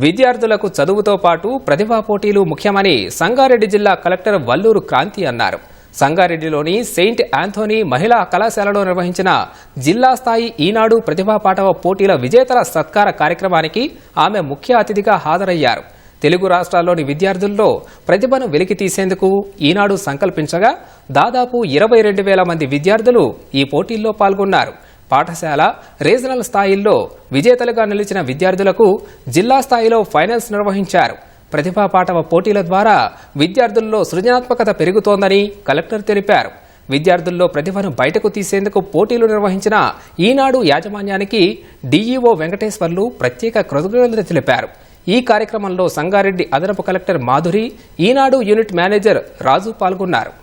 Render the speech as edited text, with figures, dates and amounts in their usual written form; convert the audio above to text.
విద్యార్థులకు చదువుతో పాటు ప్రతిభా పోటీలు ముఖ్యమని సంగారెడ్డి జిల్లా కలెక్టర్ వల్లూరు క్రాంతి అన్నారు. సంగారెడ్డిలోని సెయింట్ ఆంథోనీ మహిళా కళాశాలలో నిర్వహించిన జిల్లా స్థాయి ఈనాడు ప్రతిభా పాటవ పోటీల విజేతల సత్కార కార్యక్రమానికి ఆమె ముఖ్య అతిథిగా హాజరయ్యారు. తెలుగు రాష్ట్రాల్లోని విద్యార్థుల్లో ప్రతిభను వెలికి తీసేందుకు ఈనాడు సంకల్పించగా దాదాపు 22,000 మంది విద్యార్థులు ఈ పోటీల్లో పాల్గొన్నారు. పాఠశాల, రీజనల్ స్థాయిల్లో విజేతలుగా నిలిచిన విద్యార్థులకు జిల్లా స్థాయిలో ఫైనల్స్ నిర్వహించారు. ప్రతిభా పాటవ పోటీల ద్వారా విద్యార్థుల్లో సృజనాత్మకత పెరుగుతోందని కలెక్టర్ తెలిపారు. విద్యార్థుల్లో ప్రతిభను బయటకు తీసేందుకు పోటీలు నిర్వహించిన ఈనాడు యాజమాన్యానికి డీఈఓ వెంకటేశ్వర్లు ప్రత్యేక కృతజ్ఞతలు తెలిపారు. ఈ కార్యక్రమంలో సంగారెడ్డి అదనపు కలెక్టర్ మాధురి, ఈనాడు యూనిట్ మేనేజర్ రాజు పాల్గొన్నారు.